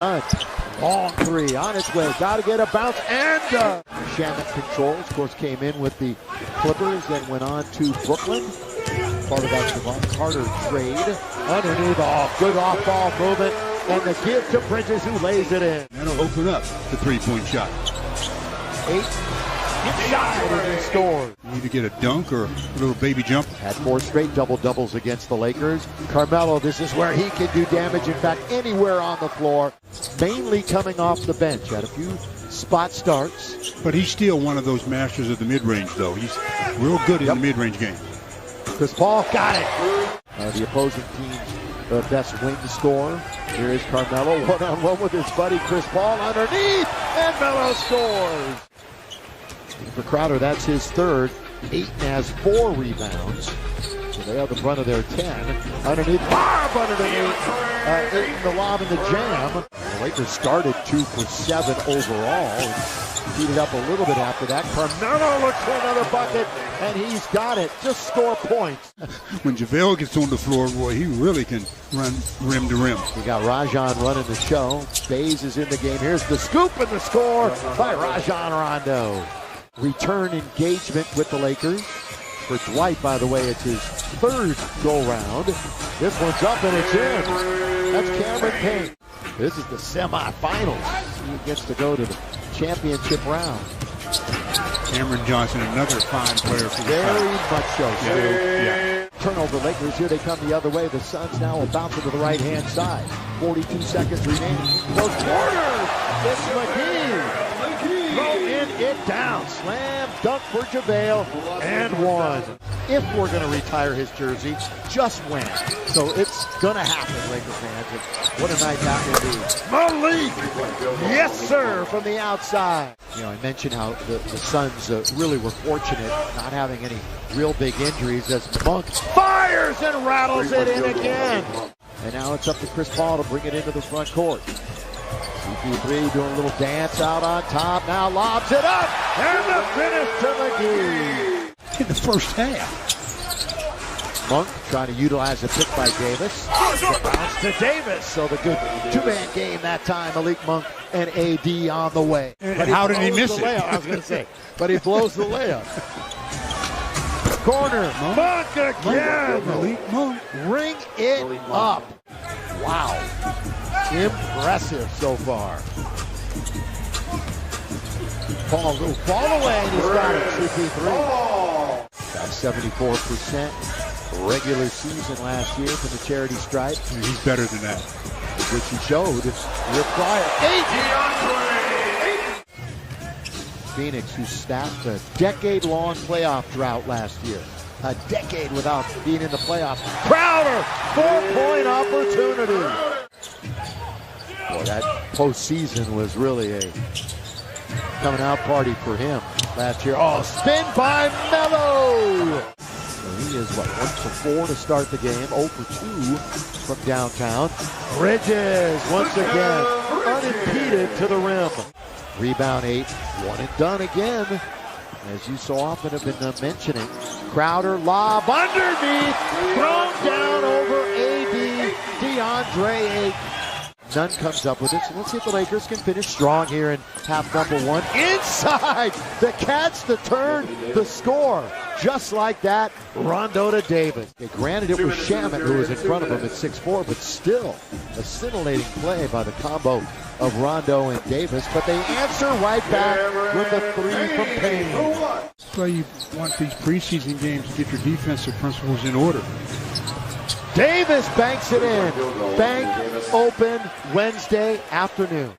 Long three on its way. Got to get a bounce and Shamet controls. Of course, came in with the Clippers, then went on to Brooklyn. Part of that Javon Carter trade. Underneath, good off-ball movement, and the give to Bridges, who lays it in. That'll open up the three-point shot. 8 inside, and he scores. You need to get a dunk or a little baby jump. Had 4 straight double-doubles against the Lakers. Carmelo, this is where he can do damage. In fact, anywhere on the floor. Mainly coming off the bench. Had a few spot starts. But he's still one of those masters of the mid-range, though. He's real good in the mid-range game. Chris Paul got it. The opposing team's best wing scorer. Here is Carmelo, one-on-one with his buddy Chris Paul underneath, and Melo scores. For Crowder, that's his third. Ayton has 4 rebounds. So they have the front of their 10. Underneath, Bob underneath. Ayton, the lob and the jam. The Lakers started 2 for 7 overall. Heated up a little bit after that. Carmelo looks for another bucket, and he's got it. Just score points. When JaVale gets on the floor, boy, he really can run rim to rim. We got Rajon running the show. Bays is in the game. Here's the scoop and the score by Rajon Rondo. Return engagement with the Lakers. For Dwight, by the way, it's his 3rd go-round. This one's up and it's in. That's Cameron Payne. This is the semifinals. He gets to go to the championship round. Cameron Johnson, another fine player for the Very side. much so, Stu. Yeah. Turnover Lakers. Here they come the other way. The Suns now will bounce it to the right-hand side. 42 seconds remaining. Goes corner. It's McGee. Throwing it down. Slam dunk for JaVale and 1. If we're going to retire his jersey, just win. So it's going to happen, Lakers fans. What a night that will be. Malik! Yes, sir, from the outside. You know, I mentioned how the Suns really were fortunate not having any real big injuries as Monk fires and rattles it in again. And now it's up to Chris Paul to bring it into the front court. CP3 doing a little dance out on top. Now lobs it up. And the finish to McGee. In the first half. Monk trying to utilize a pick by Davis. The bounce to Davis. So the good 2-man game that time. Malik Monk and AD on the way. And how did he miss it? I was going to say. But he blows the layup. Corner. Monk again. Malik Monk. Ring it up. Wow. Impressive so far. Paul will fall away and he's got it. CP3. Got 74% regular season last year from the charity stripe. He's better than that. Which he showed required. Phoenix, who staffed a decade-long playoff drought last year. A decade without being in the playoffs. Crowder, 4-point opportunity. Boy, that postseason was really a coming out party for him last year. Oh, spin by Melo. So he is, 1 for 4 to start the game. 0 for 2 from downtown. Bridges, once again, unimpeded to the rim. Rebound 8, 1 and done again. As you so often have been mentioning, Crowder lob underneath, thrown down over AD, DeAndre Ayton. None comes up with it, so let's see if the Lakers can finish strong here in half number 1. Inside, the catch, the turn, the score. Just like that, Rondo to Davis. Granted, it was Shamet who was in front of him at 6'4", but still a scintillating play by the combo of Rondo and Davis. But they answer right back with a 3 from Payne. That's why you want these preseason games to get your defensive principles in order. Davis banks it in. Bank open Wednesday afternoon.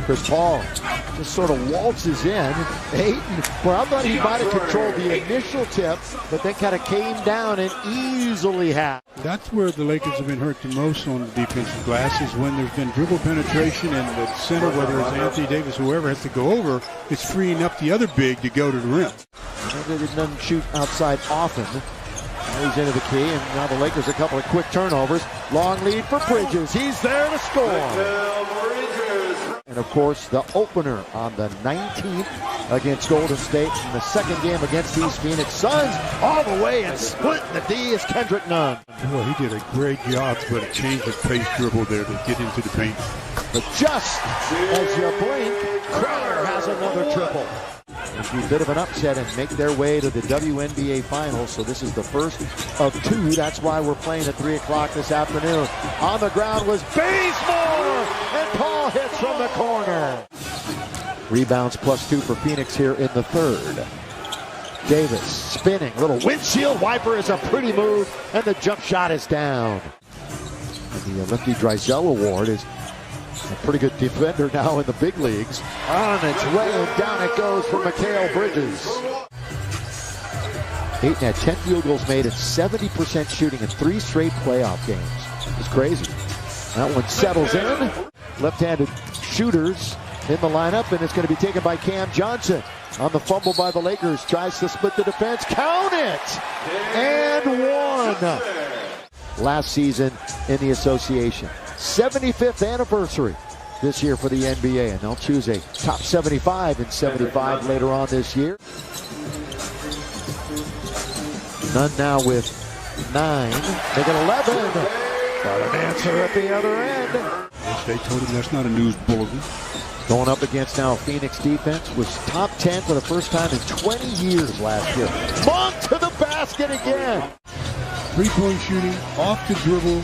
Chris Paul just sort of waltzes in. Ayton, well, I thought he might have controlled the initial tip, but then kind of came down and easily had. That's where the Lakers have been hurt the most on the defensive glass, is when there's been dribble penetration and the center, whether it's Anthony Davis, whoever has to go over, it's freeing up the other big to go to the rim. They didn't shoot outside often. He's into the key, and now the Lakers a couple of quick turnovers. Long lead for Bridges. He's there to score. And of course, the opener on the 19th against Golden State. And the second game against these Phoenix Suns, all the way and splitting the D is Kendrick Nunn. Boy, he did a great job, but a change of pace dribble there to get into the paint. But just as you blink, Crowder has another triple. It'll be a bit of an upset and make their way to the WNBA Finals. So this is the first of two. That's why we're playing at 3 o'clock this afternoon. On the ground was Bazemore, and Paul hits from the corner. Rebounds +2 for Phoenix here in the third. Davis spinning, little windshield wiper is a pretty move, and the jump shot is down. And the Lefty Drysdale Award is a pretty good defender now in the big leagues. On its way, and down it goes for Mikal Bridges. 8 and 10 field goals made and 70% shooting in 3 straight playoff games. It's crazy. That one settles in. Left-handed shooters in the lineup, and it's going to be taken by Cam Johnson. On the fumble by the Lakers, tries to split the defense. Count it! And one. Last season in the association. 75th anniversary this year for the NBA, and they'll choose a top 75 and 75 later on this year. Nunn now with 9. They get 11. Got an answer at the other end. They told him that's not a news bulletin. Going up against now Phoenix defense was top 10 for the first time in 20 years last year. Monk to the basket again. Three-point shooting, off the dribble.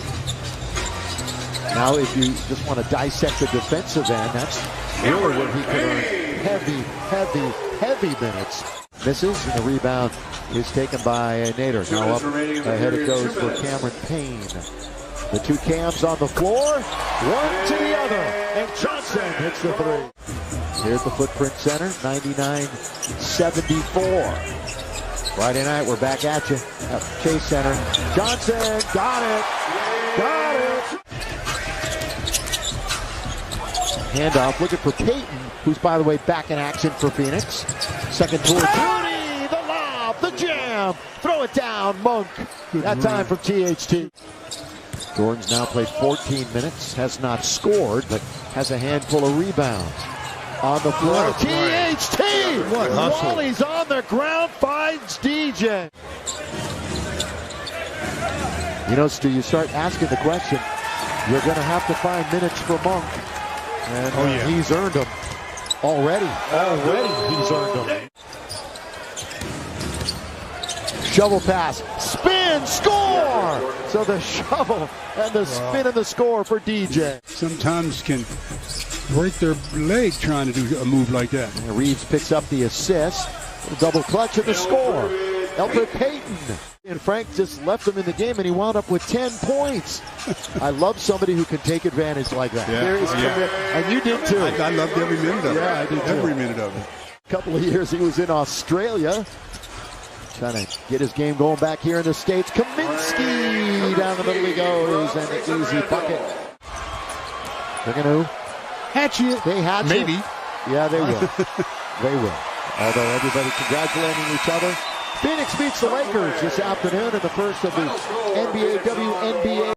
Now if you just want to dissect the defensive end, that's really where he could earn heavy minutes. Misses, and the rebound is taken by Nader. Now up ahead it goes for Cameron Payne. The two Cams on the floor, one to the other, and Johnson hits the three. Here's the Footprint Center, 99-74. Friday night, we're back at you at Chase Center. Johnson, got it. Handoff, looking for Payton, who's, by the way, back in action for Phoenix. Second towards Rudy, the lob, the jam, throw it down, Monk. That time from THT. Jordan's now played 14 minutes, has not scored, but has a handful of rebounds. On the floor, THT! While he's on the ground, finds DJ. You know, Stu, you start asking the question, you're going to have to find minutes for Monk. And he's earned them. Already he's earned them. Shovel pass, spin, score! So the shovel and the spin and the score for DJ. Sometimes can break their leg trying to do a move like that. And Reeves picks up the assist, double clutch and the score. Elfrid Payton. And Frank just left him in the game, and he wound up with 10 points. I love somebody who can take advantage like that. There is commitment, and you did too. I loved every minute of it. Yeah, I did too. Every minute of it. A couple of years he was in Australia, trying to get his game going back here in the States. Kaminsky, down the middle he goes, and an easy bucket. They're going to hatch it. They hatch Maybe. It. Yeah, they will. They will. Although everybody congratulating each other. Phoenix beats the Lakers this afternoon in the first of the NBA WNBA.